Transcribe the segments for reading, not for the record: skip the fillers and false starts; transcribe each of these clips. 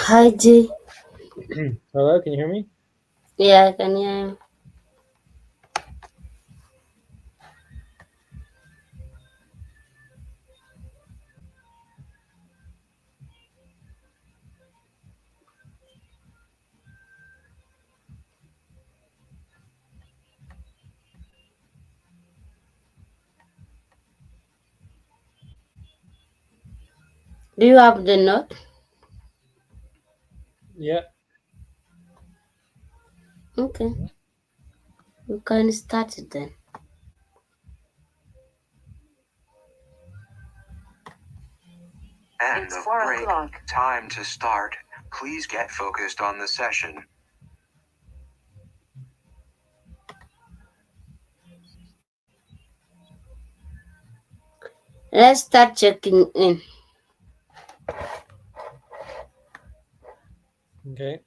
Hi Jay. Hello, can you hear me? Yeah, I can hear you. Do you have the note? Yeah. Okay, you can start it then. End it's of 4 o'clock. Time to start. Please get focused on the session. Let's start checking in. Okay.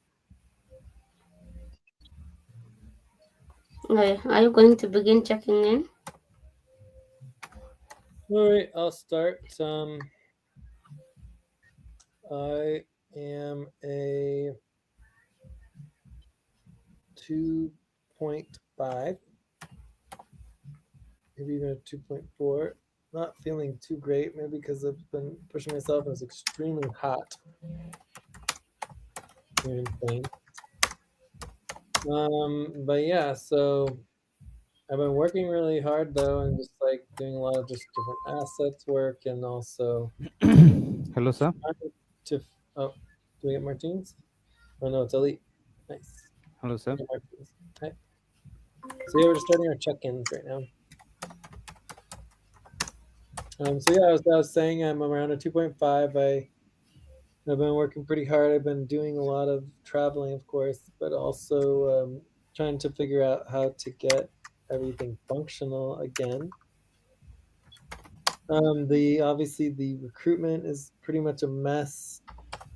Okay, are you going to begin checking in? All right, I'll start. I am a 2.5, maybe even a 2.4. Not feeling too great, maybe because I've been pushing myself and it's extremely hot here in Spain. But yeah, so I've been working really hard though, and just like doing a lot of just different assets work, and also Hello, sir. trying to. Oh, do we get Martins? Oh no, it's Elite. Nice. Hello, sir. Okay, Martins. Hi. So yeah, we're just starting our check-ins right now. So yeah, I was saying I'm around a 2.5. I've been working pretty hard. I've been doing a lot of traveling, of course, but also trying to figure out how to get everything functional again. The obviously the recruitment is pretty much a mess.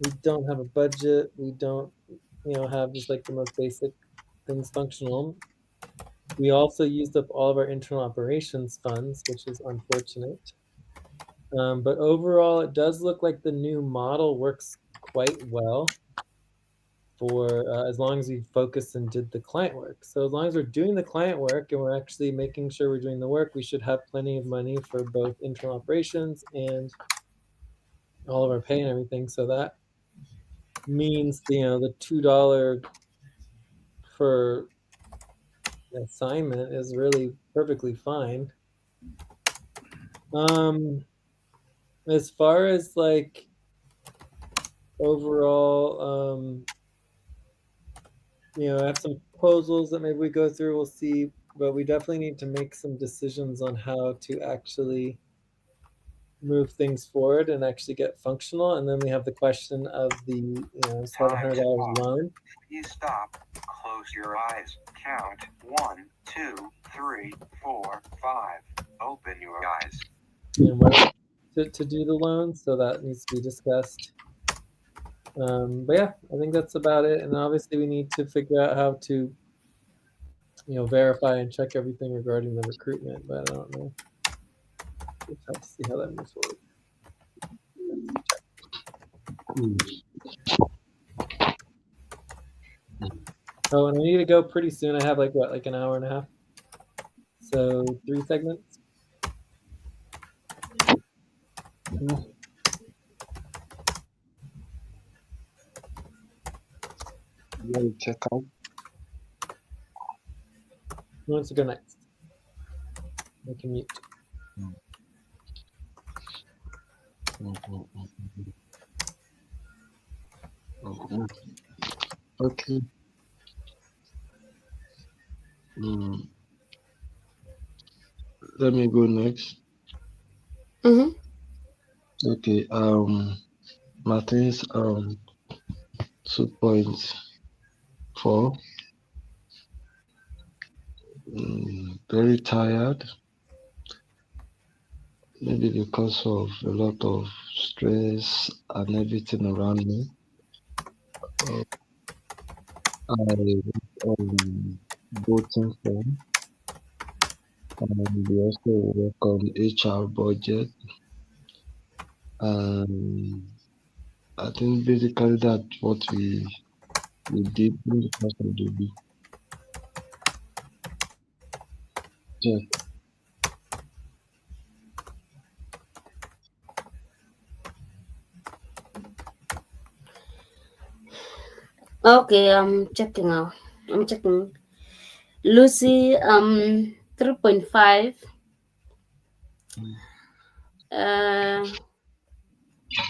We don't have a budget. We don't, have just like the most basic things functional. We also used up all of our internal operations funds, which is unfortunate. But overall, it does look like the new model works quite well for as long as we focused and did the client work. So as long as we're doing the client work and we're actually making sure we're doing the work, we should have plenty of money for both internal operations and all of our pay and everything. So that means the $2 per assignment is really perfectly fine. As far as like overall, I have some proposals that maybe we go through, we'll see, but we definitely need to make some decisions on how to actually move things forward and actually get functional. And then we have the question of the Time to $700 pause. loan. Please stop. Close your eyes. Count 1, 2, 3, 4, 5. Open your eyes. And what to do the loan, so that needs to be discussed. But yeah, I think that's about it. And obviously we need to figure out how to verify and check everything regarding the recruitment, but I don't know. We'll have to see how that moves forward. Oh, and I need to go pretty soon. I have like an hour and a half. So 3 segments. Check out. Who wants to go next? I can mute. Okay. Mm, Let me go next. Mm-hmm. Okay. Martin's 2.4. Very tired. Maybe because of a lot of stress and everything around me. I on voting form, and we also work on HR budget and I think basically that's what we did in the past of the week. Check. Okay, I'm checking out. I'm checking. Lucy, 3.5. Uh,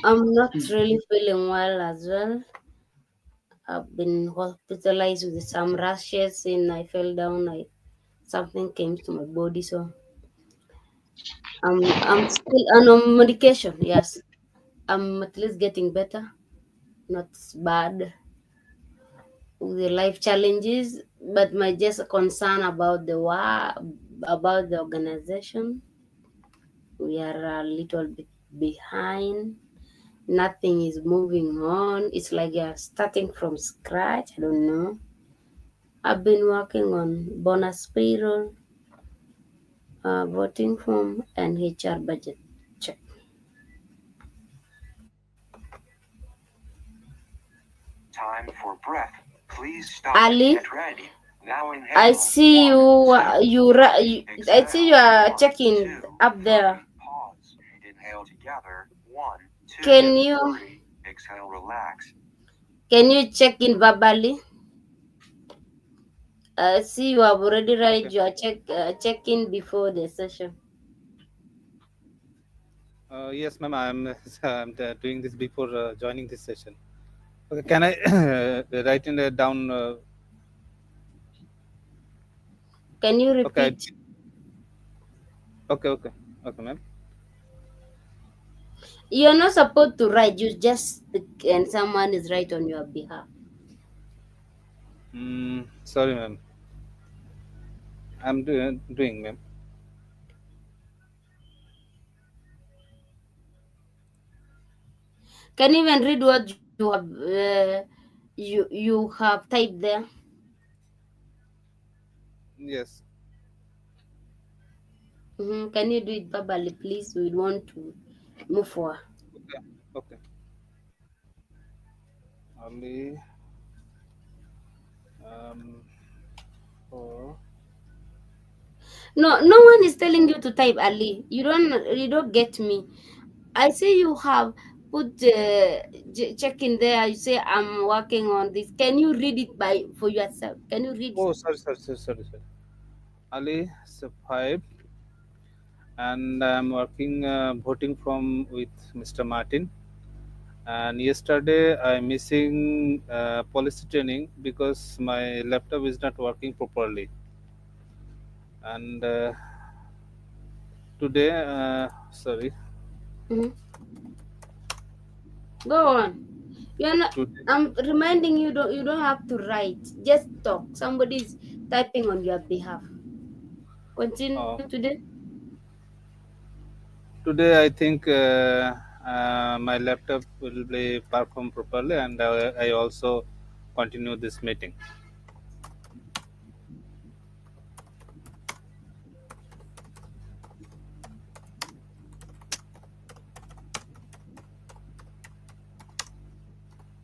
I'm not really feeling well as well. I've been hospitalized with some rashes and I fell down. Something came to my body, so I'm still on medication. Yes, I'm at least getting better. Not bad with the life challenges, but my just concern about about the organization. We are a little bit behind. Nothing is moving on. It's like you're starting from scratch. I don't know. I've been working on bonus payroll, voting form, and HR budget check. Time for breath. Please stop and Ali, get ready. Now I inhale. see One, you. two, You. three. I see you Exhale. are One, checking two, up there. three. Pause. Inhale together. One, two, Can you three. Exhale. Relax. can you check in verbally? I see you have already Okay. read your check in before the session. Yes, ma'am. I'm doing this before joining this session. Okay. Can I write in down? Can you Okay. repeat? Okay. Okay. Okay, ma'am. You're not supposed to write. You just speak, and someone is right on your behalf. Sorry, ma'am. I'm doing, ma'am. Can you even read what you have typed there? Yes. Can you do it verbally, please? We want to move forward. Okay. Okay. Only um for No, no one is telling you to type Ali. You don't get me. I say you have put check in there. You say I'm working on this. Can you read it by for yourself? Can you read it? oh, sorry. Ali so 5, and I'm working voting from with Mr. Martin. And yesterday I'm missing policy training because my laptop is not working properly. And today, sorry, Mhm. Go on. You're not. today. I'm reminding you. You don't have to write. Just talk. Somebody's typing on your behalf. Continue Uh, today. Today I think my laptop will be perform properly, and I also continue this meeting.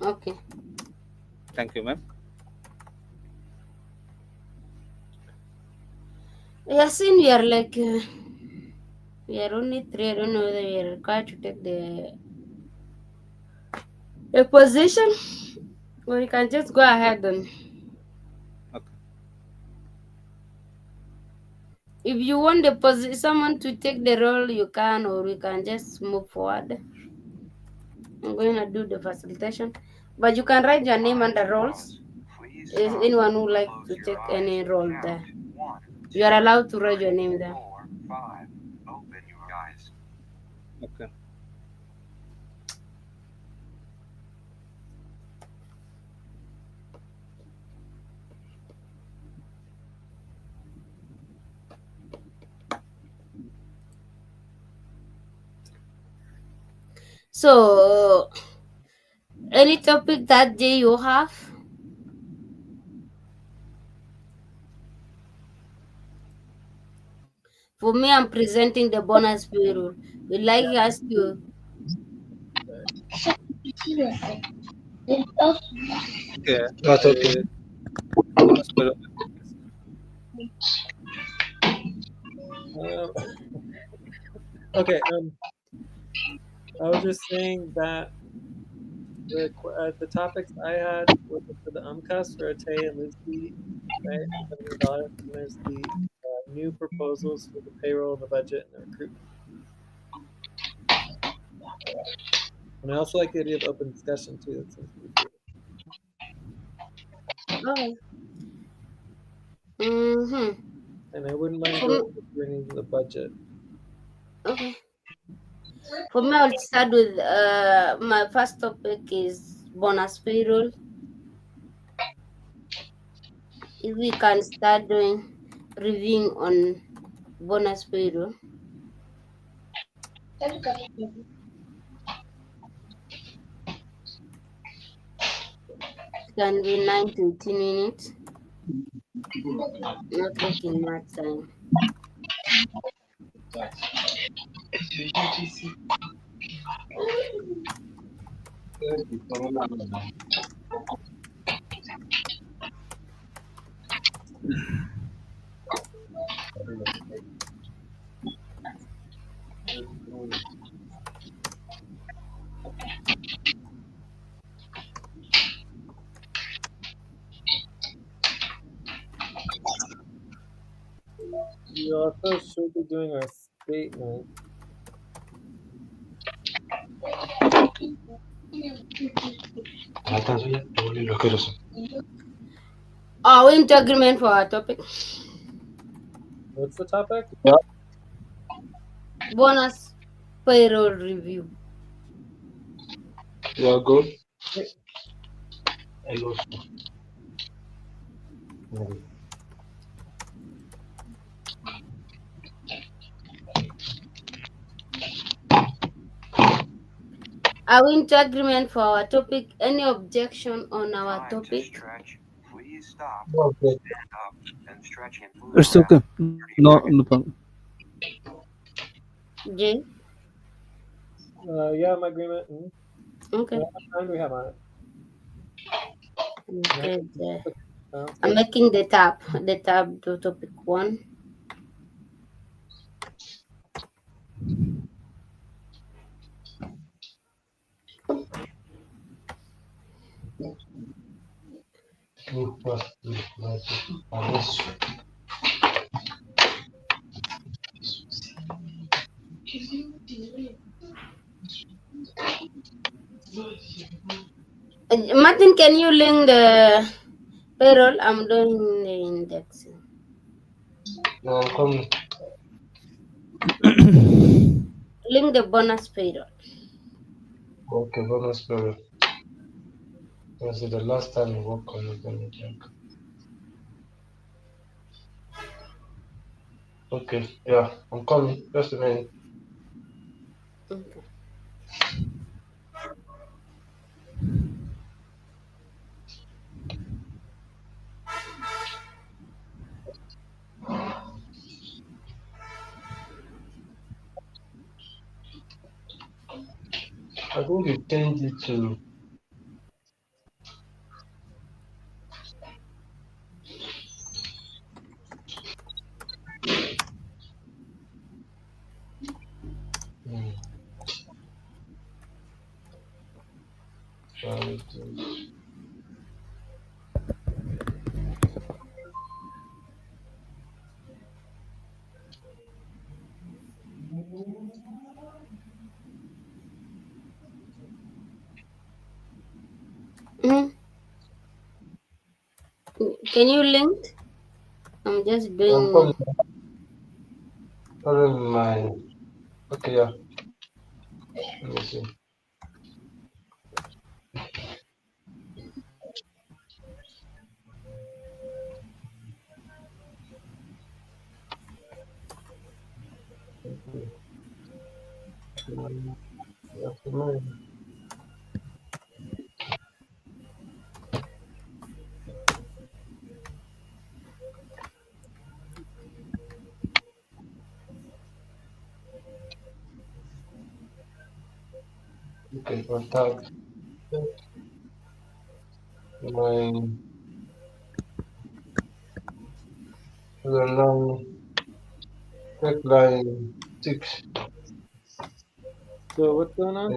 Okay. Thank you, ma'am. Yasin, we are like we are only three. I don't know whether we are required to take the position, or you can just go ahead and Okay. if you want someone to take the role, you can, or we can just move forward. I'm going to do the facilitation, but you can write your name Time under to roles. pause. Please Is stop. anyone who like Close to your take eyes. any role Count. there? One, You are two, allowed to write your three, name there. four, five. Open your eyes. Okay. So, any topic that day you have? For me, I'm presenting the bonus payroll. We like us to. Okay. That's okay. Bonus payroll. Um, okay. I was just saying that the topics I had were for the UMCAS for Ate and Lucy, right? $700. And there's the new proposals for the payroll, the budget, and the recruitment. And I also like the idea of open discussion too. That seems pretty cool. Okay. Mm-hmm. And I wouldn't mind For going me, through any of the budget. okay. For me, I'll start with my first topic is bonus payroll. If we can start doing reviewing on bonus payroll, it can be 9 to 18 minutes, not taking much time. We also should be doing our statement. Are we into agreement for our topic? What's the topic? Bonus payroll review. You are good. Hey, I go. Are we into agreement for our topic? Any objection on our Time to topic? stretch. Please stop, Okay. stand up, and stretch and move It's around okay. 30 No, seconds. no problem. Jay? yeah, I'm agreement. Okay. How much time do we have on it? Okay, Jay. Sounds I'm good. making the tab to topic one. Martin, can you link the payroll? I'm doing the indexing. No, I'm coming. Link the bonus payroll. Okay, bonus period. Was it the last time you work on it? Let me check. Okay, yeah, I'm coming. Just a minute. Okay. I think you changed it to hmm, try to- Mhm. Can you link? I'm just I'm coming. doing. Following my. Okay, yeah. Let me see. Okay. That's mine. Okay, contact. My the line check line 6. So what's going on?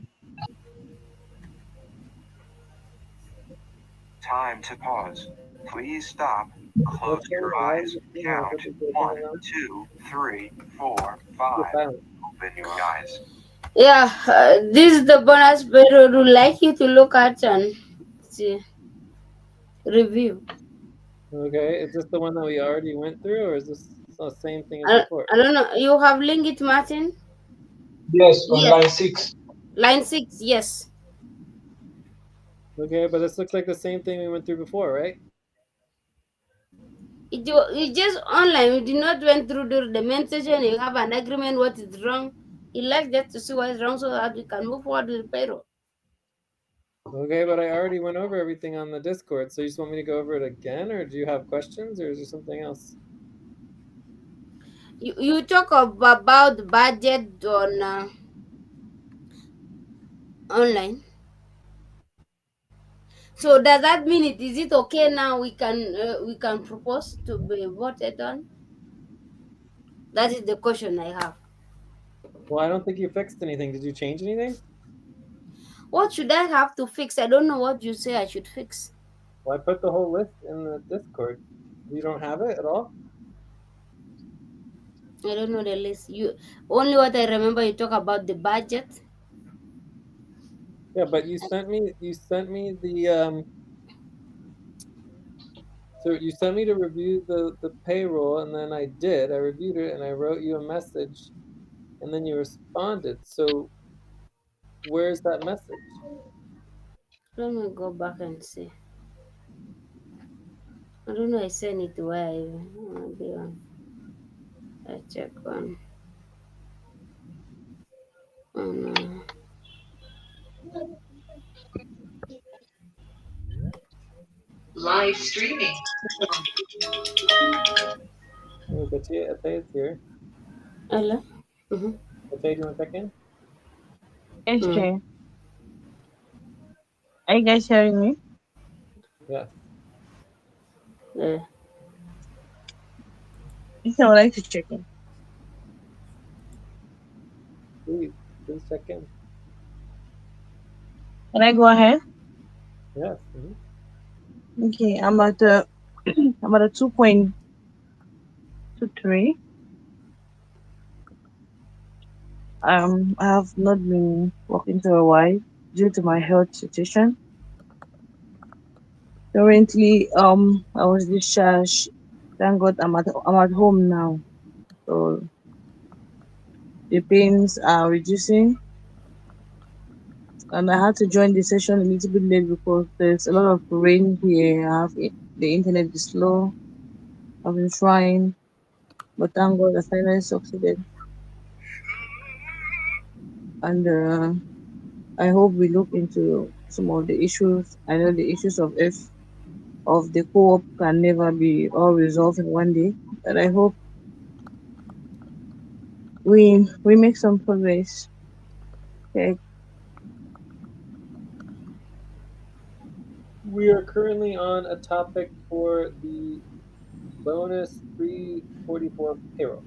Time to pause. Please stop. Close What's your going on? Why is eyes. it seem like Count this is going 1, on? 2, 3, 4, You're 5. silent. Open your eyes. Yeah, this is the bonus period. Would like you to look at and see, review. Okay, is this the one that we already went through, or is this the same thing as I, before? I don't know. You have linked it, Martin? Yes, on Yes. line 6. Line 6, yes. Okay, but this looks like the same thing we went through before, right? It just online. We did not went through the main session. You have an agreement what is wrong. You like just to see what is wrong so that we can move forward with the payroll. Okay, but I already went over everything on the Discord, so you just want me to go over it again, or do you have questions, or is there something else? You talk about the budget on online. So does that mean is it okay now we can propose to be voted on? That is the question I have. Well, I don't think you fixed anything. Did you change anything? What should I have to fix? I don't know what you say I should fix. Well, I put the whole list in the Discord. You don't have it at all? I don't know the list. You only what I remember you talk about the budget. Yeah, but you sent me the so you sent me to review the payroll, and then I did. I reviewed it and I wrote you a message, and then you responded. So where's that message? Let me go back and see. I don't know. I sent it where be on. I check on. On Live streaming. Oh, Ate is here. hello. Mm-hmm. Ate, do you want to check in? Yes, Mm. Jay. Are you guys hearing me? Yes. Yeah. Yes, I would like to check in. Please, please check in. Can I go ahead? Yes. Hmm. Okay, I'm at a 2.23. I have not been working for a while due to my health situation. Currently, I was discharged. Thank God I'm at home now. So the pains are reducing, and I had to join the session a little bit late because there's a lot of rain here. The internet is slow. I've been trying, but thank God I finally succeeded. And I hope we look into some of the issues. I know the issues of the co-op can never be all resolved in one day, but I hope we make some progress. Okay. We are currently on a topic for the bonus 344 payroll.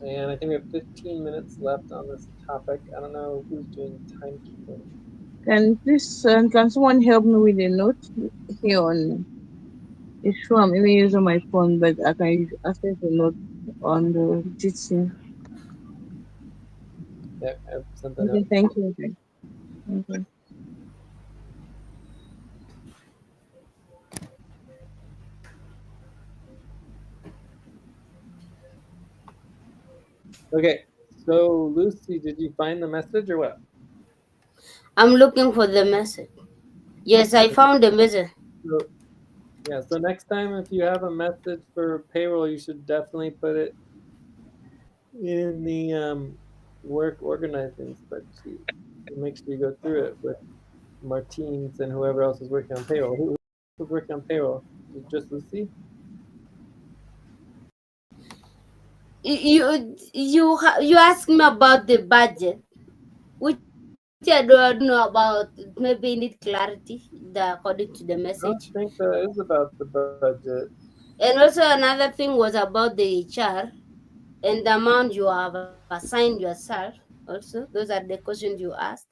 And I think we have 15 minutes left on this topic. I don't know who's doing timekeeping. Can someone help me with a note here on? It's true I'm even using my phone, but I can access the note on the GC. Yeah, I've sent that Okay, out. thank you. Okay. Thank you. Okay, so Lucy, did you find the message or what? I'm looking for the message. Yes, I found the message. So, yeah, so next time if you have a message for payroll, you should definitely put it in the work organizing spreadsheet. And make sure you go through it with Martins and whoever else is working on payroll. Who was working on payroll? Just Lucy? You asked me about the budget. Which budget? I don't know about, maybe need clarity according to the I don't message. think that is about the budget. And also another thing was about the HR and the amount you have assigned yourself. Also, those are the questions you asked.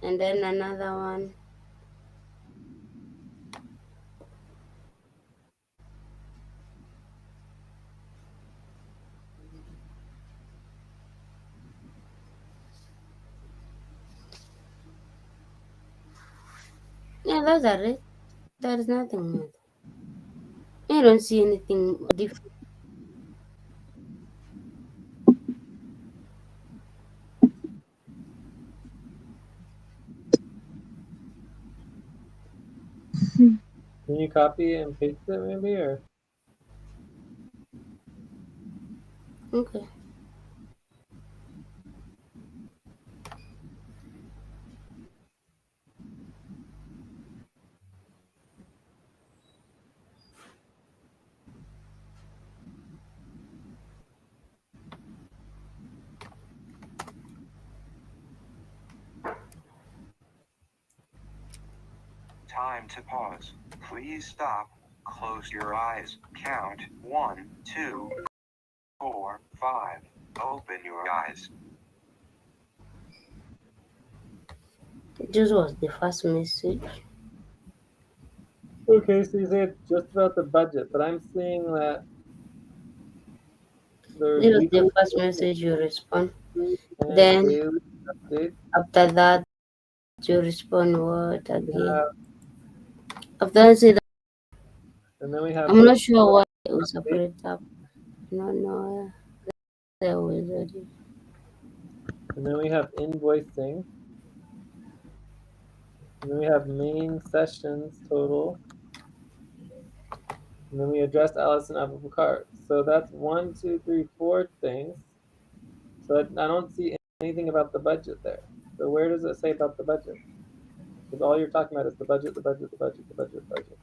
And then another one. Yeah, those are it. There is nothing more. I don't see anything different. Can you copy and paste it maybe, or Okay. Time to pause. Please stop. Close your eyes. Count 1, 2, 4, 5. Open your eyes. This was the first message. okay? So you say it's just about the budget, but I'm seeing that there's This was the weekly first message you respond. and Then daily updates. after that you respond what again? Uh, After that say that and then we have I'm weekly not sure why it was updates, separate up. No, no, there was and then we have invoicing, and then we have main sessions total, and then we address Alice and Abu Bakar. So that's one, two, three, four things. So I don't see anything about the budget there. So where does it say about the budget? Because all you're talking about is the budget, the budget, the budget, the budget, budget.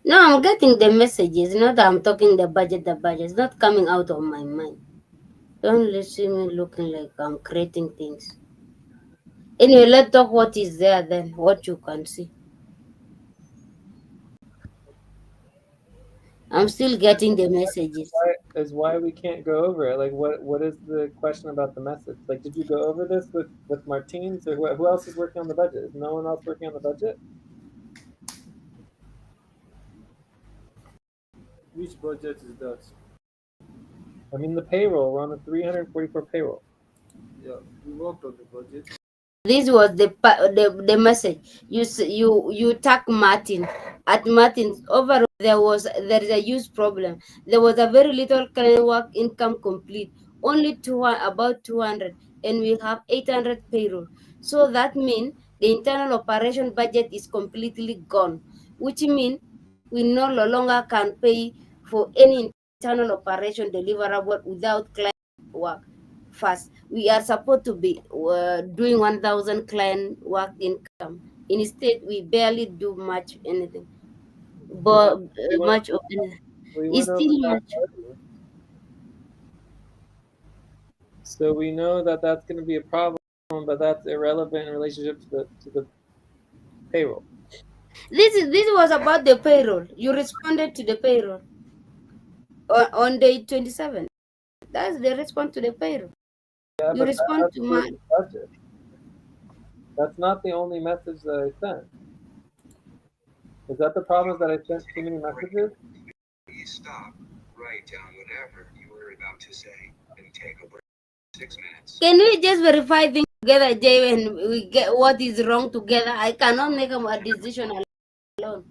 No, I'm getting the messages. Not that I'm talking the budget. The budget is not coming out of my mind. Don't listen me looking like I'm creating things. Anyway, let's talk what is there then, what you can see. I'm still getting the messages. Why we can't go over it. Like, what is the question about the message? Like, did you go over this with Martins, or who else is working on the budget? Is no one else working on the budget? Which budget is that? I mean, the payroll. We're on the 344 payroll. Yeah, we worked on the budget. This was the message. You tag Martin. At Martin's overall there is a huge problem. There was a very little client work income complete, only about 200, and we have 800 payroll. So that means the internal operation budget is completely gone, which means we no longer can pay for any internal operation deliverable without client work. First, we are supposed to be doing 1,000 client work income. Instead, we barely do much anything, Yeah, but we went much of anything. we It's went over still that much. already. So we know that that's going to be a problem, but that's irrelevant in relationship to the payroll. This was about the payroll. You responded to the payroll on day 27. That's the response to the payroll. Yeah, You but that respond has to to do with my. the budget. That's not the only message that I sent. Is that the problem? Is that I sent too many messages? Please stop. Write down whatever you were about to say and take a break. 6 minutes. Can we just verify things together, Jay, and we get what is wrong together? I cannot make a decision alone.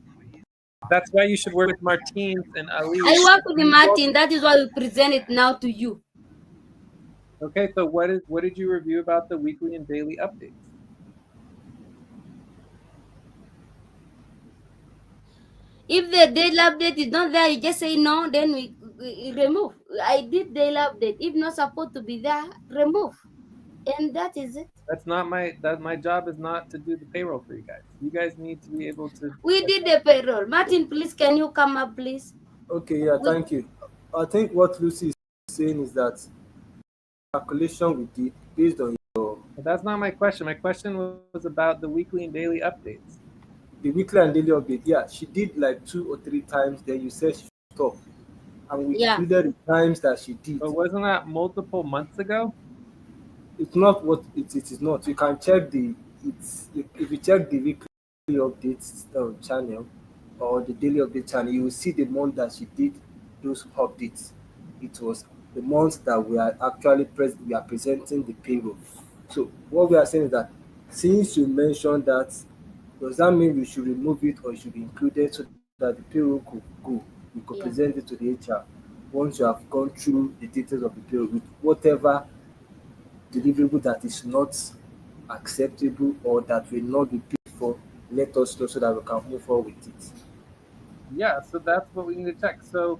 That's why you should work with Martins and Ali. I work with Martin. That is why we present it now to you. Okay, so what did you review about the weekly and daily updates? If the daily update is not there, you just say no, then we remove. I did daily update. If not supposed to be there, remove. And that is it. That's not my job is not to do the payroll for you guys. You guys need to be able to We did the payroll. Martin, please, can you come up, please? Okay, yeah, We, thank you. I think what Lucy is saying is that calculation we did based on your But that's not my question. My question was about the weekly and daily updates. the weekly and daily update. Yeah, she did like 2 or 3 times. Then you said she should stop, and we Yeah, included the times that she did. But wasn't that multiple months ago? It's not what it is not. You can check the it's if you check the weekly updates channel or the daily update channel, you will see the month that she did those updates. It was the month that we are actually we are presenting the payroll. So what we are saying is that since you mentioned that, does that mean we should remove it or it should be included so that the payroll could go? We could yeah, present it to the HR once you have gone through the details of the payroll with whatever deliverable that is not acceptable or that will not be paid for, let us know so that we can move forward with it. Yeah, so that's what we need to check. So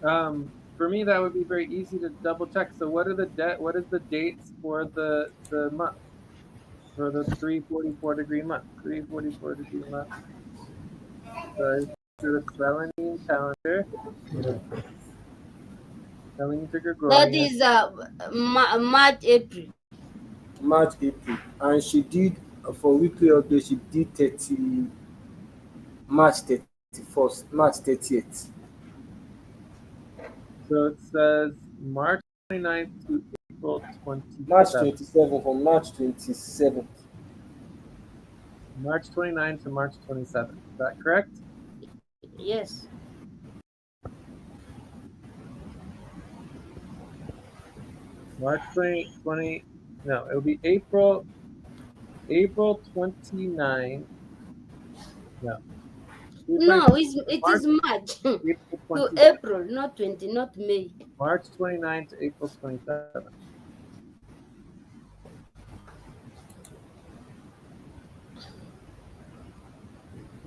for me, that would be very easy to double check. So what are the what is the dates for the month for the 344-degree month? 344-degree month. So through the Selenium calendar, Selenium to that Gregorian. is March, April. March, April, and she did for weekly update. She did 31st, March 30th, So it says March 29th to April March 27th. 27th, from March 27th. March 29th to March 27th. Is that correct? Yes. March 2020. No, it will be April 29. No, April No, it March is March April to 20 April, not 20, not May. March 29 to April 27.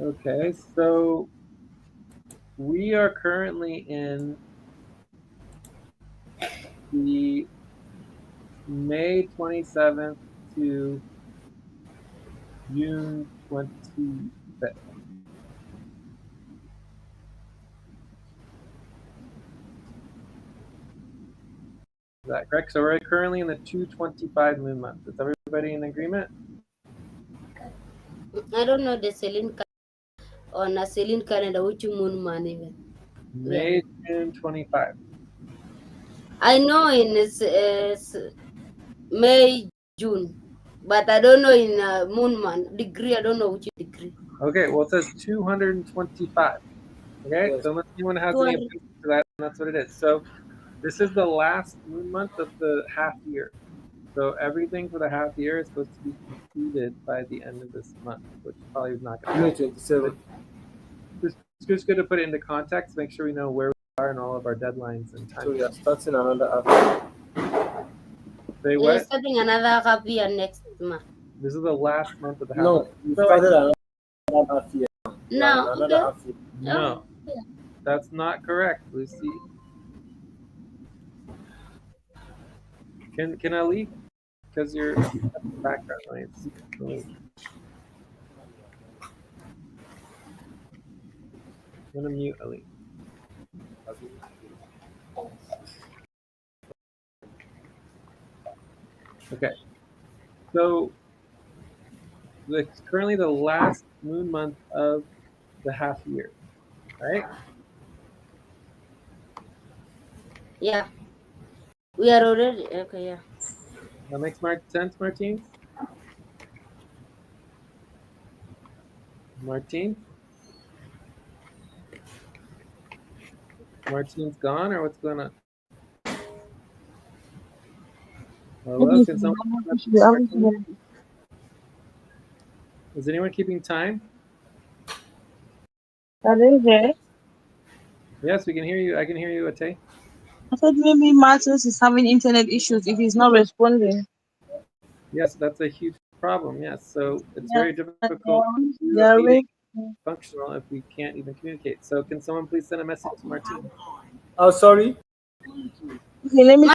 Okay, so we are currently in the May 27th to June 25th. Is that correct? So we're currently in the 225 moon month. Is everybody in agreement? I don't know the on a Celine calendar, which moon man even. Yeah. May, June 25. I know in May, June, but I don't know in moon man degree. I don't know which degree. Okay, well, it says 225. Okay, Yes. so unless anyone has any 200. objection to that, that's what it is. So this is the last moon month of the half year. So everything for the half year is supposed to be completed by the end of this month, which probably is not going to May happen. 27th. It's just good to put it into context, make sure we know where we are and all of our deadlines and So time. we are starting another half. Say We are what? starting another half year next month. This is the last month of the half No, year. we So started another half year. We are in Now, another okay. half year. no, that's not correct, Lucy. Can I leave? Because you're background noise. I'm gonna mute Ali. Okay. So it's currently the last moon month of the half year, right? Yeah, we are already okay. Yeah. That makes sense, Martine? Martine? Martine's gone, or what's going on? Hello, can someone? Is anyone keeping time? Are they there? Yes, we can hear you. I can hear you, Ate. I thought maybe Martins is having internet issues if he's not responding. Yes, that's a huge problem. Yes, so it's Yeah, very difficult to do a they're meeting awake. functional if we can't even communicate. So can someone please send a message to Martine? Oh, sorry. Okay, let me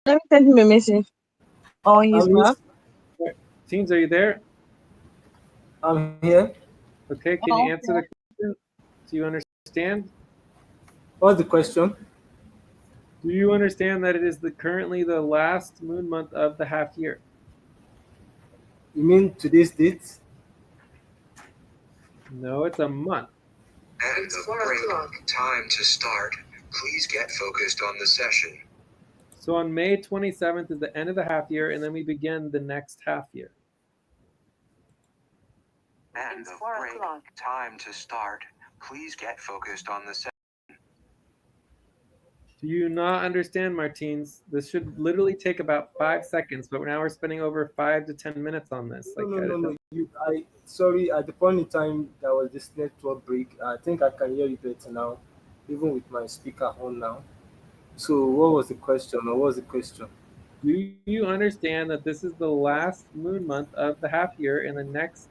send him a message. Oh, he's I'm back. Teens, are you there? I'm here. Okay, can Oh, you answer the question? Do you understand? What's the question? Do you understand that it is currently the last moon month of the half year? You mean today's date? No, it's a month. End of break. Time to start. Please get focused on the session. So on May 27th is the end of the half year, and then we begin the next half year. End of break. Time to start. Please get focused on the session. Do you not understand, Martins? This should literally take about 5 seconds, but now we're spending over 5 to 10 minutes on this. No, Like, no, I no, don't. no. I sorry. At the point in time, there was this network break. I think I can hear you better now, even with my speaker on now. So, what was the question, or what was the question? Do you understand that this is the last moon month of the half year, and the next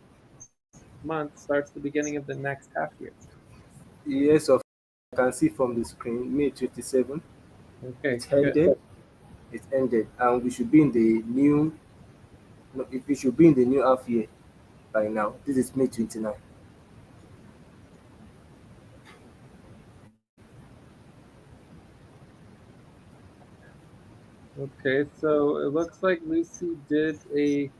month starts the beginning of the next half year? Yes, of I can see from the screen, May 27. Okay, It good. ended. It ended, and we should be in the new. No, if we should be in the new half year by now. This is May 29. Okay, so it looks like Lucy did a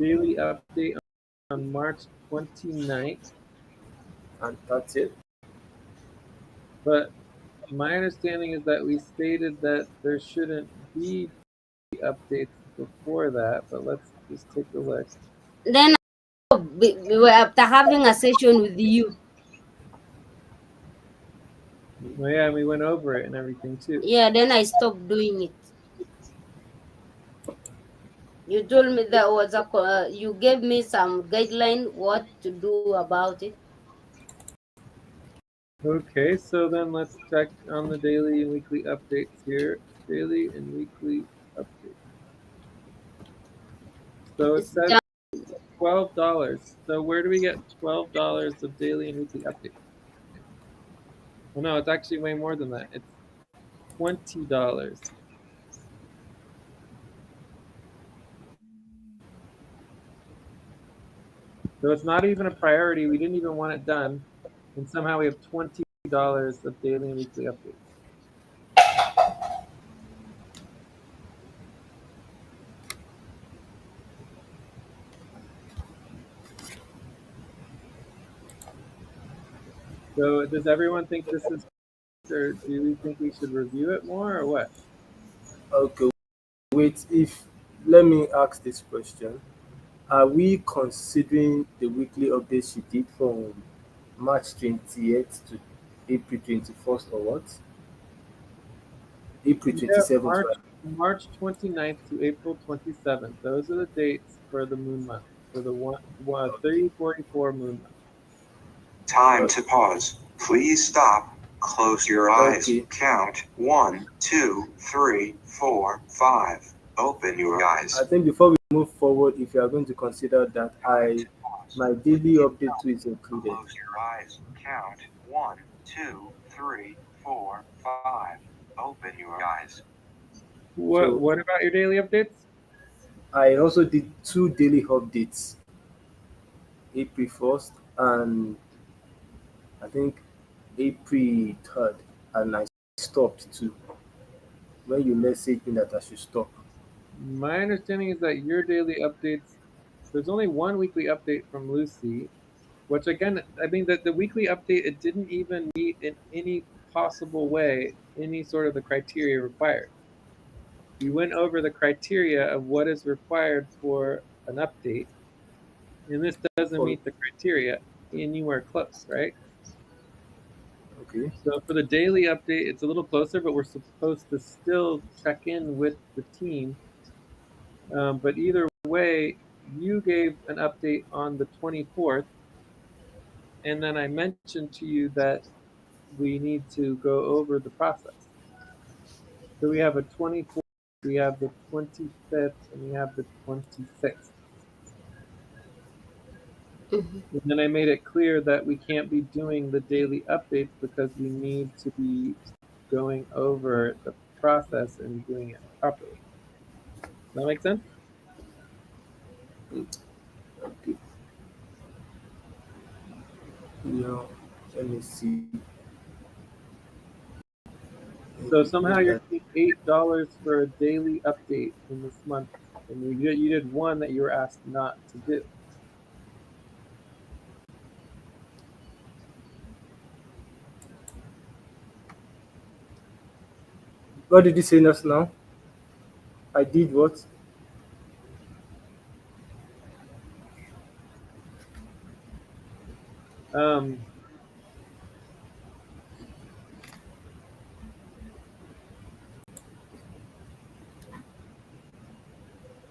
daily update on March 29th, And that's it. but my understanding is that we stated that there shouldn't be updates before that, but let's just take a look. Then we were after having a session with you. Oh yeah, and we went over it and everything too. Yeah, then I stopped doing it. You told me that was you gave me some guideline what to do about it. Okay, so then let's check on the daily and weekly updates here. Daily and weekly updates. So it It's says done. $12. So where do we get $12 of daily and weekly updates? Well, no, it's actually way more than that. It's $20. So it's not even a priority. We didn't even want it done, and somehow we have $20 of daily and weekly updates. So does everyone think this is, or do we think we should review it more, or what? Okay, wait. If let me ask this question: are we considering the weekly update she did from March 28th to April 21st, or what? April Yeah, 27th, March right? March 29th to April 27th. Those are the dates for the moon month, for the 3044 moon month. Time to pause. Please stop. Close your eyes. Okay. Count 1, 2, 3, 4, 5. Open your eyes. I think before we move forward, if you are going to consider that, Time I to pause. my daily Please update too is included. close your eyes. Count 1, 2, 3, 4, 5. Open your eyes. What So what about your daily updates? I also did two daily updates, April 1st and I think April 3rd, and I stopped too. When you messaged me that I should stop. My understanding is that your daily updates, there's only one weekly update from Lucy, which again, I mean that the weekly update, it didn't even meet in any possible way any sort of the criteria required. We went over the criteria of what is required for an update, and this doesn't For meet the criteria anywhere close, right? okay, So for the daily update, it's a little closer, but we're supposed to still check in with the team. But either way, you gave an update on the 24th, and then I mentioned to you that we need to go over the process. So we have a 24th, we have the 25th, and we have the 26th. Mhm. And then I made it clear that we can't be doing the daily updates because we need to be going over the process and doing it properly. Does that make sense? okay. Yeah, let me see. So Maybe, somehow maybe you're I, getting $8 for a daily update in this month, and you did one that you were asked not to do. what did you say just now? I did what? Um,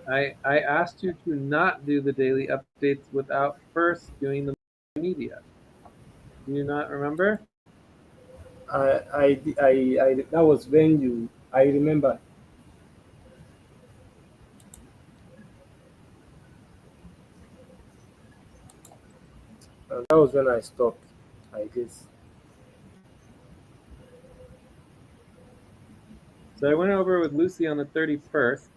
I asked you to not do the daily updates without first doing the media. Do you not remember? That was when you, I remember. That was when I stopped, I guess. So I went over with Lucy on the 31st.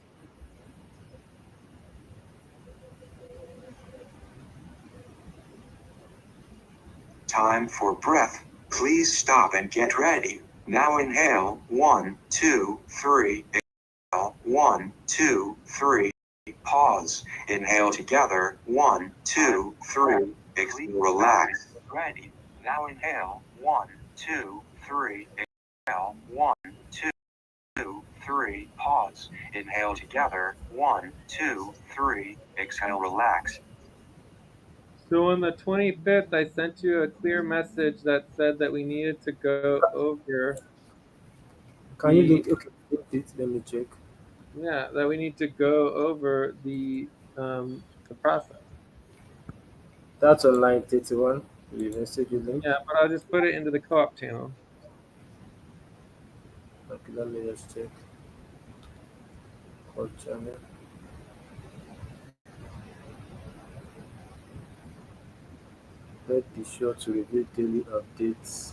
Time for breath. Please stop and get ready. Now inhale. 1, 2, 3. Exhale. 1, 2, 3. Pause. Inhale together. 1, 2, 3. Exhale. Relax. Ready. Now inhale. 1, 2, 3. Exhale. 1, 2, 3. Pause. Inhale together. 1, 2, 3. Exhale. Relax. So on the 25th, I sent you a clear message that said that we needed to go over Can you the look? Okay, look it. Let me check. yeah that we need to go over the process. That's on line 31. The message you link. Yeah, but I'll just put it into the co-op channel. Okay, let me just check. Call channel. Let be sure to review daily updates.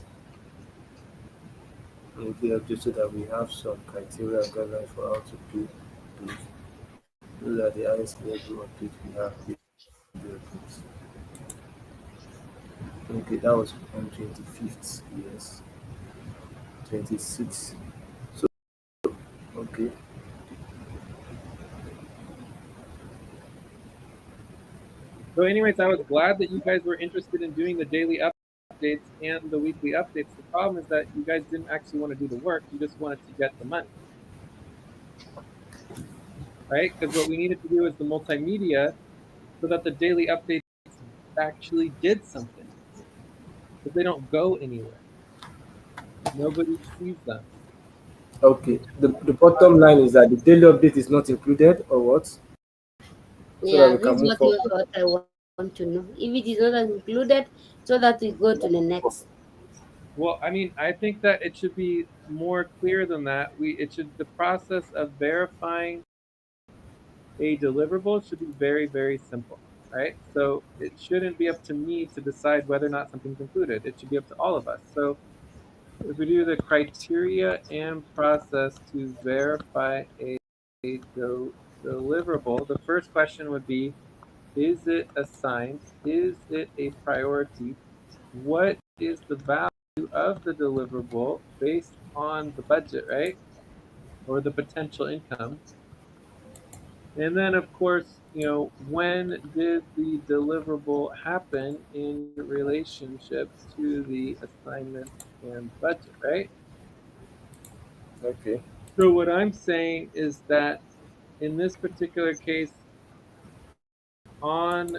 Daily updates so that we have some criteria and guidelines for how to do those. Those are the highest level updates we have. Daily updates. Okay, that was on 25th. Yes, 26. So okay, So, anyways, I was glad that you guys were interested in doing the daily updates and the weekly updates. The problem is that you guys didn't actually want to do the work; you just wanted to get the money, right? Because what we needed to do is the multimedia so that the daily updates actually did something, but they don't go anywhere. Nobody sees them. okay. The bottom line is that the daily update is not included, or what? So that Yeah, we this can is move what forward. I want to know. If it is not included, so that we go to the next. Well, I mean, I think that it should be more clear than that. It should the process of verifying a deliverable should be very, very simple, right? So it shouldn't be up to me to decide whether or not something's included. It should be up to all of us. So if we do the criteria and process to verify a deliverable, the first question would be, is it assigned? Is it a priority? What is the value of the deliverable based on the budget, right? Or the potential income. And then, of course, when did the deliverable happen in relationship to the assignment and budget, right? Okay. So, what I'm saying is that in this particular case, on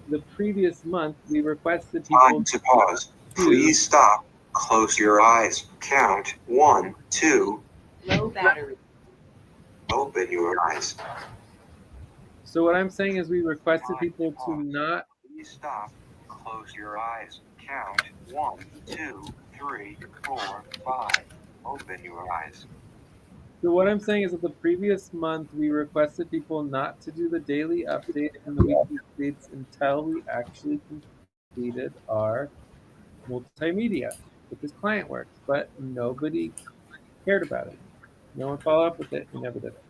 the previous month, we requested Time people to pause. to. Please stop. Close your eyes. Count. 1, 2. Low battery. Open your eyes. So, what I'm saying is we requested Time to people to pause. not. Please stop. Close your eyes. Count. 1, 2, 3, 4, 5. Open your eyes. So, what I'm saying is that the previous month, we requested people not to do the daily update and the weekly updates until we actually completed our multimedia, which is client work. But nobody cared about it. No one followed up with it. We never did it.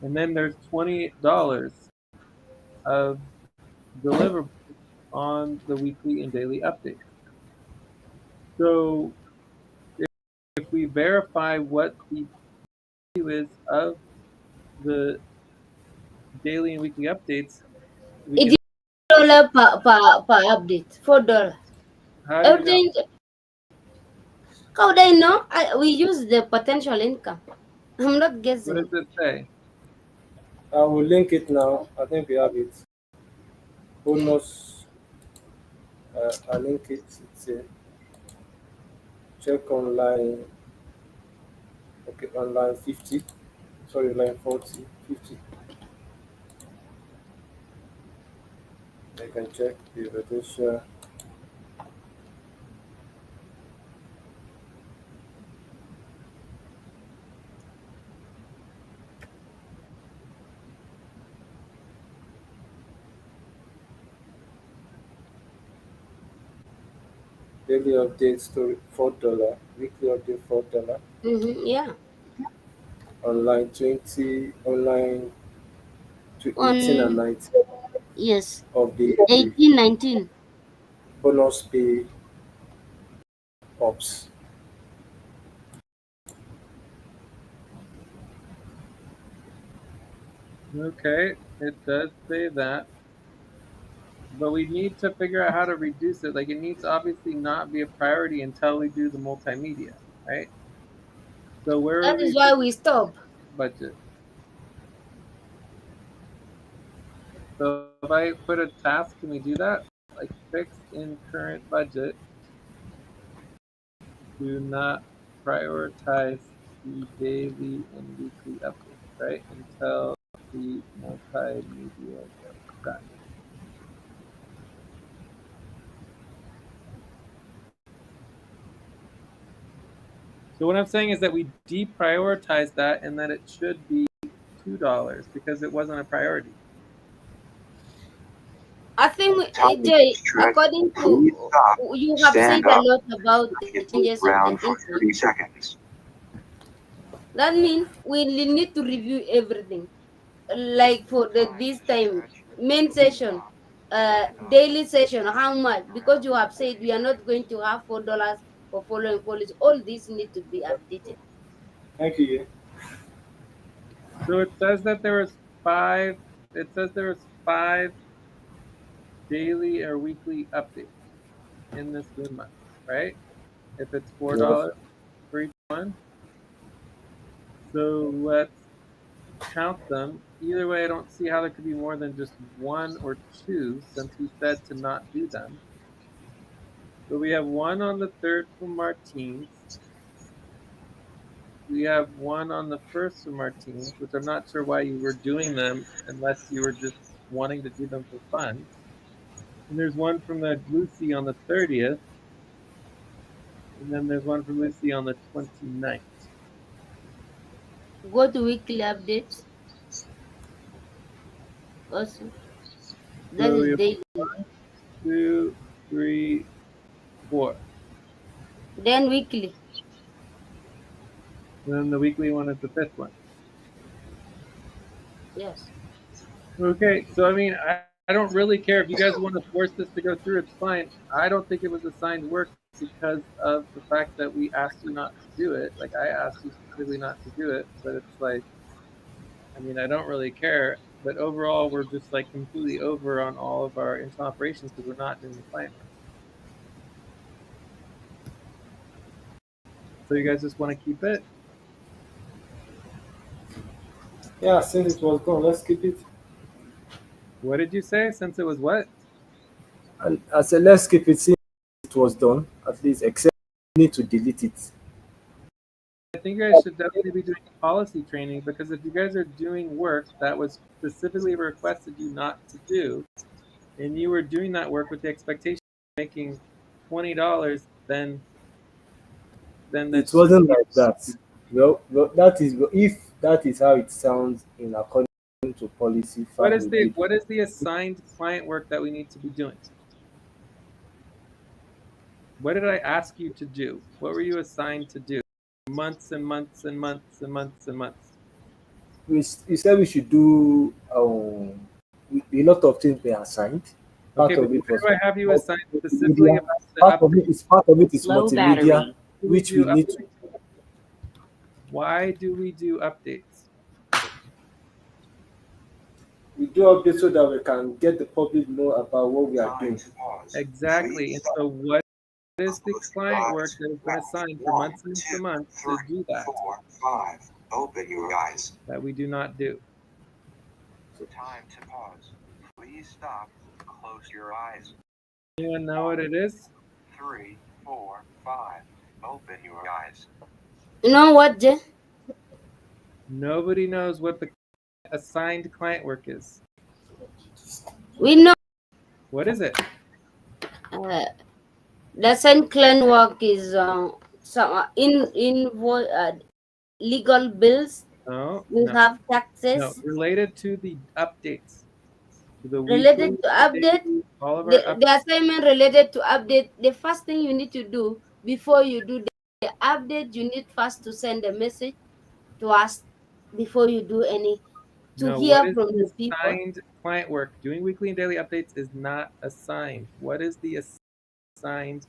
And then there's $28 of deliverables on the weekly and daily updates. So if we verify what the value is of the daily and weekly updates, we It can. is $4 per update. $4. How do you know? Everything. How would I know? We use the potential income. I'm not What does guessing. it say? I will link it now. I think we have it. Bonus. I link it. It's a check online. Okay, online 50. Sorry, line 40, 50. I can check the potential daily update story $4, weekly update $4, Yeah. online 20, online to 18 and On 19 yes, of the 18, 19. bonus pay ops. Okay, it does say that, but we need to figure out how to reduce it. Like it needs to obviously not be a priority until we do the multimedia, right? So where That are we is why we stop. budget? So if I put a task, can we do that? Like fixed in current budget, do not prioritize the daily and weekly updates, right? Until the multimedia gets done. So what I'm saying is that we deprioritize that and that it should be $2 because it wasn't a priority. I think, Time Jay, stretch. according to Please stop. you have said Stand a up lot about the and move changes of the around for income. 30 seconds. That means we need to review everything. Like for this time, main session, daily session, how much? Because you have said we are not going to have $4 for following policy. All these need to be updated. Thank you. Yeah. So it says that there was five. It says there was five daily or weekly updates in this 1 month, right? If it's Yes. $4 for each one, so let's count them. Either way, I don't see how there could be more than just one or two, since we said to not do them. But we have one on the third from Martins. We have one on the first from Martins, which I'm not sure why you were doing them unless you were just wanting to do them for fun. And there's one from the Lucy on the 30th. And then there's one from Lucy on the 29th. Go to weekly updates also. That So we is have daily. 2, 3, 4. Then weekly. And then the weekly one is the fifth one. Yes. Okay, so I mean, I don't really care if you guys want to force this to go through. It's fine. I don't think it was assigned work because of the fact that we asked you not to do it. Like I asked you specifically not to do it, but it's like, I mean, I don't really care. But overall, we're just like completely over on all of our internal operations because we're not doing the client work. So you guys just want to keep it? Yeah, since it was gone, let's keep it. What did you say? Since it was what? And I said, let's keep it since it was done, at least, except we need to delete it. I think you guys should definitely be doing policy training because if you guys are doing work that was specifically requested you not to do, and you were doing that work with the expectation of making $20, then that It shouldn't wasn't be. like that. Well, that is if that is how it sounds in according to policy, fine, we did. What is the assigned client work that we need to be doing? What did I ask you to do? What were you assigned to do? Months and months and months and months and months. We said we should do a lot of things were assigned. Okay, Part but of it why was do I have you assigned specifically multimedia. about the update? Part of it is Low multimedia, battery. We which we do need to. updates. Why do we do updates? We do updates so that we can get the public know about what we are Time doing. to pause. Exactly. Please And stop. so, what is the Close your client work eyes. that has been Breath. assigned for One, months and two, months to three, do that four, five. Open your eyes. that we do not do? Time to pause. Please stop. Close your eyes. Anyone know what One, it is? three, four, five. Open your eyes. You know what, Jay? Nobody knows what the assigned client work is. We know What is it? uh, the same clan work is some legal bills. No, We no, have no. taxes Related to the updates, to the related weekly, to the update. daily, all of our The assignment related to update. The first thing you need to do before you do the update, you need first to send a message to us before you do any to no, what hear is from the the people. assigned client work? Doing weekly and daily updates is not assigned. What is the assigned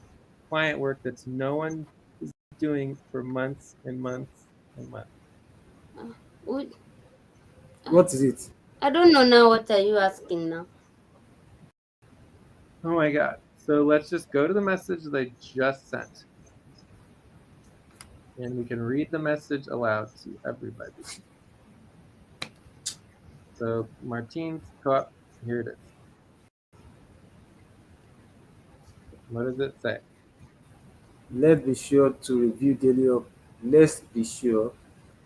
client work that's no one is doing for months and months and months? Uh, we- What is it? I don't know now. What are you asking now? Oh my God. So let's just go to the message that I just sent and we can read the message aloud to everybody. So Martine's co-op, here it is. What does it say? Let's be sure to review daily up. Let's be sure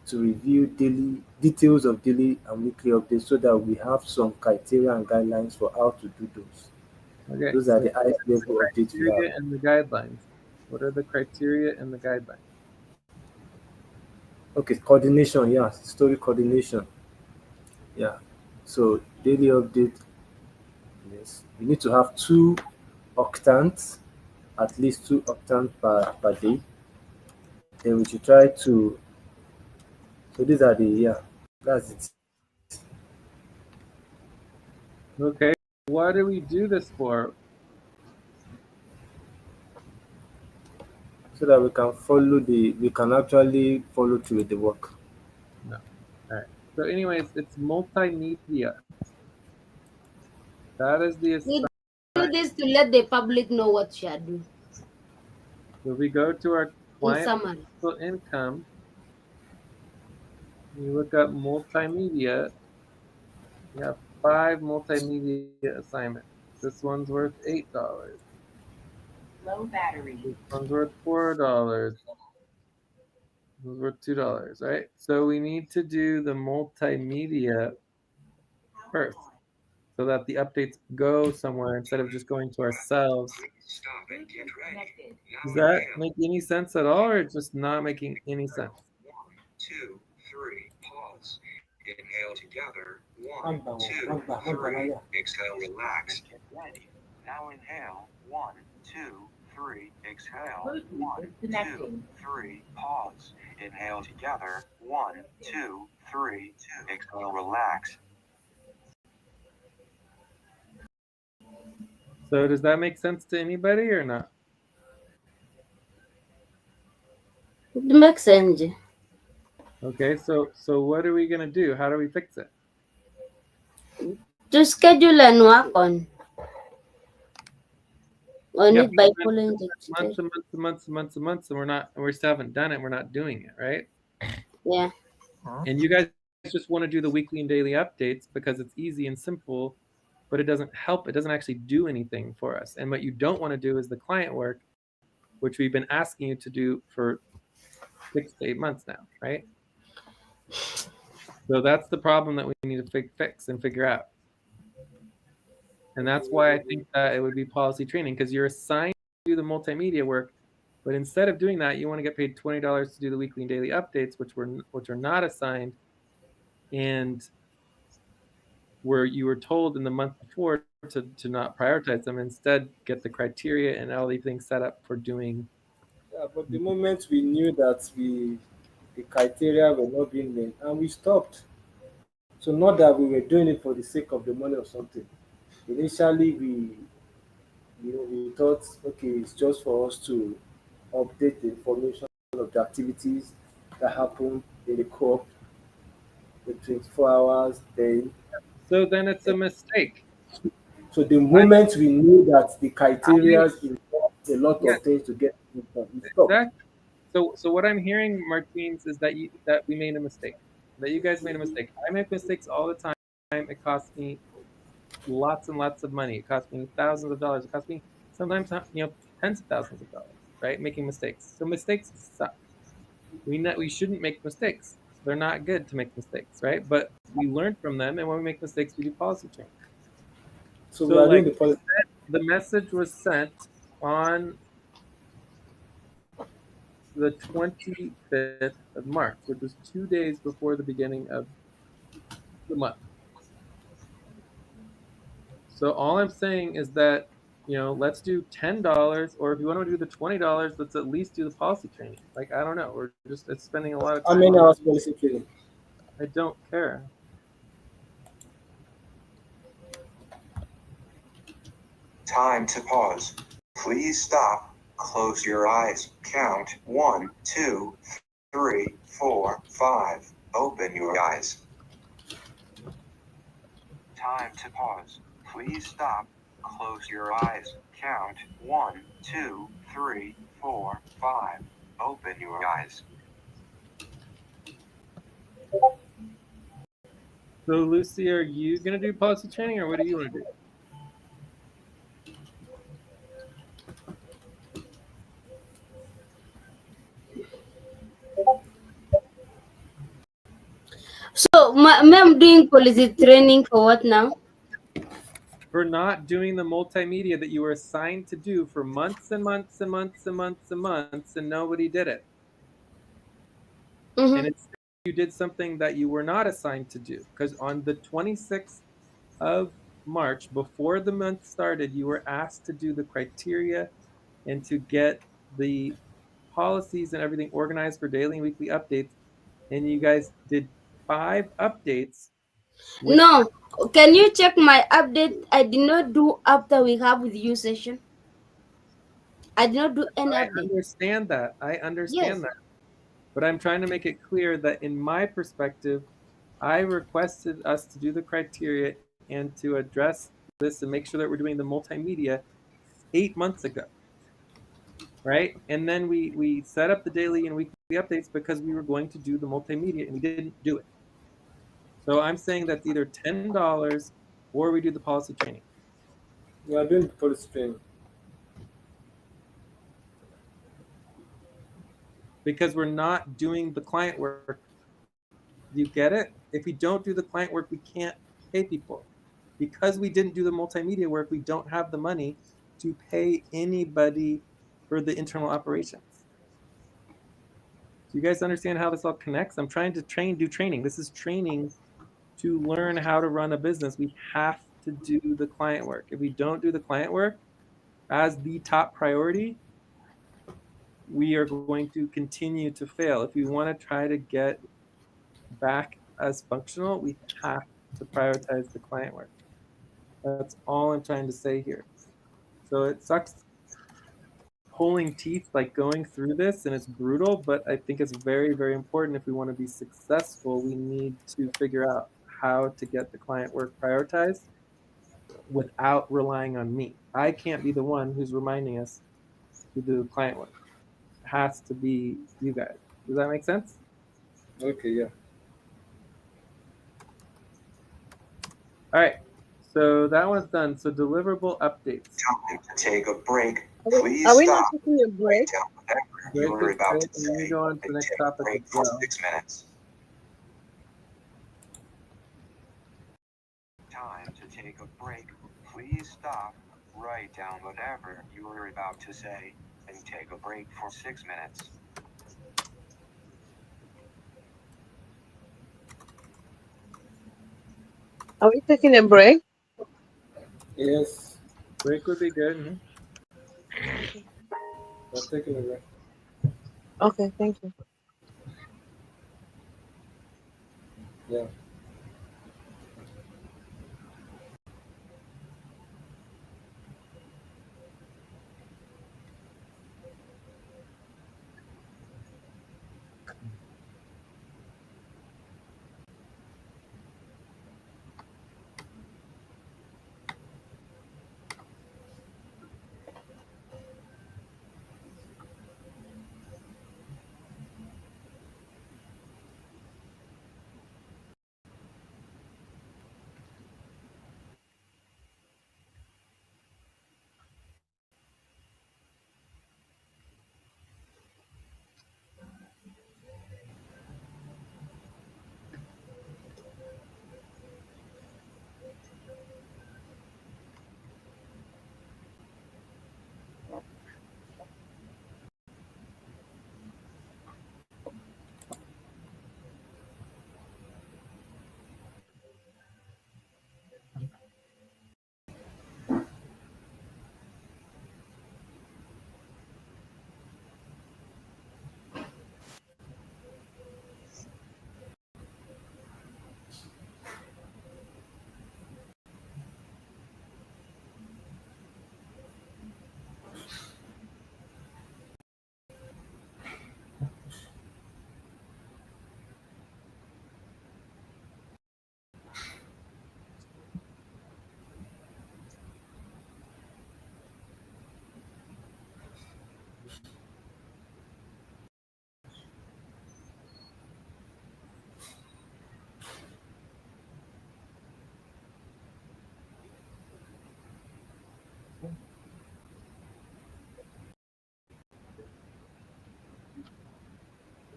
to review daily details of daily and weekly updates so that we have some criteria and guidelines for how to do those. Okay, Those are so the highest what's the level updates we have. criteria and the guidelines? What are the criteria and the guidelines? Okay, coordination, yeah, story coordination. Yeah. So daily update, yes. We need to have two octants, at least two octants per day. Then we should try to, so these are the, yeah, that's it. Okay, what do we do this for? So that we can actually follow through with the work. No. All right. So anyways, it's multimedia. That is the We assigned. do this to let the public know what you are doing. So we go to our In client summary, income. You look up multimedia. You have 5 multimedia assignments. This one's worth $8. Low battery. This one's worth $4. This one's worth $2, right? So we need to do the multimedia first so that the updates go somewhere instead of just going to ourselves. Please stop and get ready. Does Now that inhale. make any sense at all, or just not making any sense? One, two, three. Pause. Inhale together. One, Hang down, two, hang down, hang down, three. yeah. Exhale, relax. Get ready. Now inhale. One, two, three. Exhale. One, two, three. Pause. Inhale together. One, two, three. Exhale, relax. So does that make sense to anybody or not? it makes sense. Okay, so what are we gonna do? How do we fix it? To schedule and work on Yeah, it by but following the months tutorial. and months and months and months and months, and we still haven't done it. We're not doing it, right? Yeah. And you guys just want to do the weekly and daily updates because it's easy and simple, but it doesn't help. It doesn't actually do anything for us. And what you don't want to do is the client work, which we've been asking you to do for 6 to 8 months now, right? So that's the problem that we need to fix and figure out. And that's why I think that it would be policy training, because you're assigned to do the multimedia work, but instead of doing that, you want to get paid $20 to do the weekly and daily updates, which are not assigned, and where you were told in the month before to not prioritize them. Instead, get the criteria and all these things set up for doing. Yeah, but the moment we knew that the criteria were not being met, and we stopped. So not that we were doing it for the sake of the money or something. Initially, We thought, okay, it's just for us to update the information of the activities that happen in the co-op, the 24 hours day. So then it's a mistake. So the I, moment we knew that the criteria I involve a lot yeah, of things to get things done, we stopped. exactly. So what I'm hearing, Martins, is that we made a mistake. That you guys made a mistake. I make mistakes all the time. It costs me lots and lots of money. It costs me thousands of dollars. It costs me sometimes tens of thousands of dollars, right? Making mistakes. So mistakes suck. We shouldn't make mistakes. They're not good to make mistakes, right? But we learn from them, and when we make mistakes, we do policy change. So we So are doing like the policy. the message was sent on the 25th of March, which was 2 days before the beginning of the month. So all I'm saying is that let's do $10, or if you want to do the $20, let's at least do the policy training. Like I don't know, we're just it's spending a lot of How time many on. hours policy training? I don't care. Time to pause. Please stop. Close your eyes. Count 1, 2, 3, 4, 5. Open your eyes. Time to pause. Please stop. Close your eyes. Count 1, 2, 3, 4, 5. Open your eyes. So Lucy, are you gonna do policy training, or what do you want to do? So, ma'am, doing policy training for what now? For not doing the multimedia that you were assigned to do for months and months and months and months and months, and nobody did it. And Mm-hmm. instead you did something that you were not assigned to do, because on the 26th of March, before the month started, you were asked to do the criteria and to get the policies and everything organized for daily and weekly updates. And you guys did 5 updates with. No, can you check my update? I did not do after we have with you session. I did not do any I update. understand that. I Yes. understand that. But I'm trying to make it clear that in my perspective, I requested us to do the criteria and to address this and make sure that we're doing the multimedia 8 months ago, right? And then we set up the daily and weekly updates because we were going to do the multimedia and we didn't do it. So I'm saying that's either $10 or we do the policy training, We are doing the policy training. because we're not doing the client work. Do you get it? If we don't do the client work, we can't pay people. Because we didn't do the multimedia work, we don't have the money to pay anybody for the internal operations. Do you guys understand how this all connects? I'm trying to do training. This is training to learn how to run a business. We have to do the client work. If we don't do the client work as the top priority, we are going to continue to fail. If we want to try to get back as functional, we have to prioritize the client work. That's all I'm trying to say here. So it sucks pulling teeth, like going through this, and it's brutal, but I think it's very, very important. If we want to be successful, we need to figure out how to get the client work prioritized without relying on me. I can't be the one who's reminding us to do client work. It has to be you guys. Does that make sense? Okay, yeah. All right. So that one's done. So deliverable updates. Time to take a break. Are we, Please are we not stop. taking a Write break? down whatever you Break are is about good, to and we say go on to the and next take a topic as break for well. 6 minutes. Time to take a break. Please stop. Write down whatever you are about to say and take a break for 6 minutes. Are we taking a break? Yes, Break would be good. Mhm. Okay. we're taking a break. Okay, thank you. Yeah.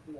And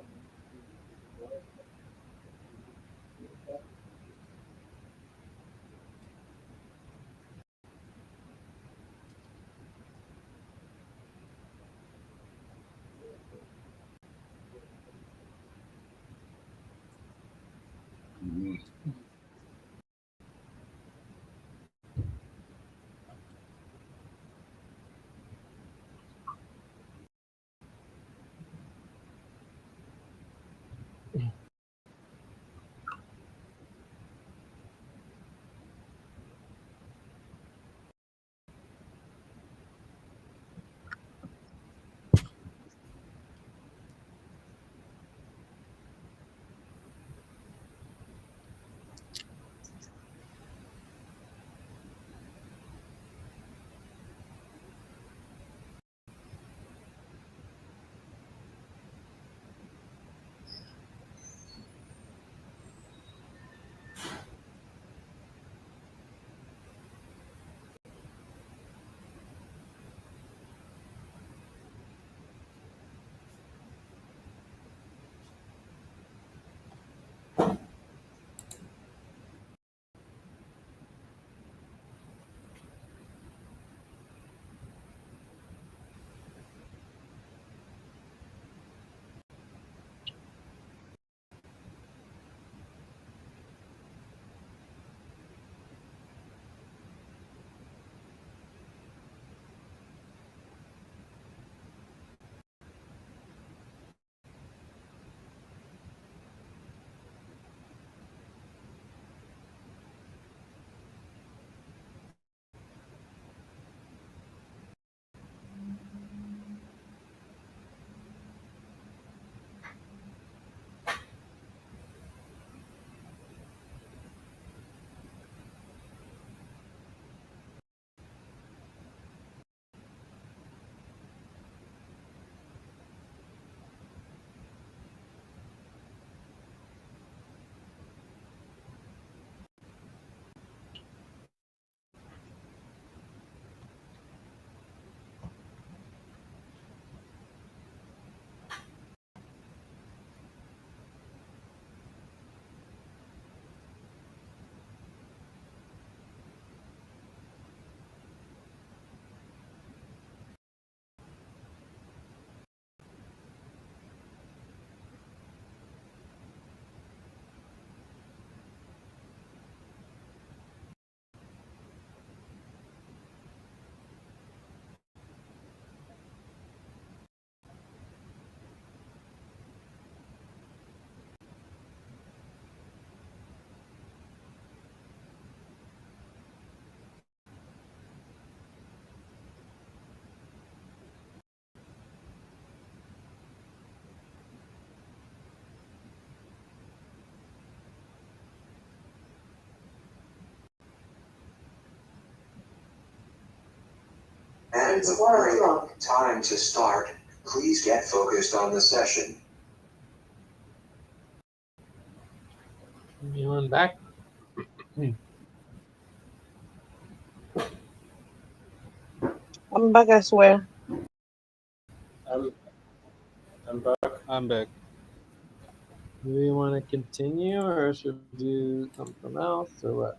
the break. Time to start. Please get focused on the session. Anyone back? I'm back as well. I'm, I'm back. I'm back. Do we want to continue or should we do something else or what?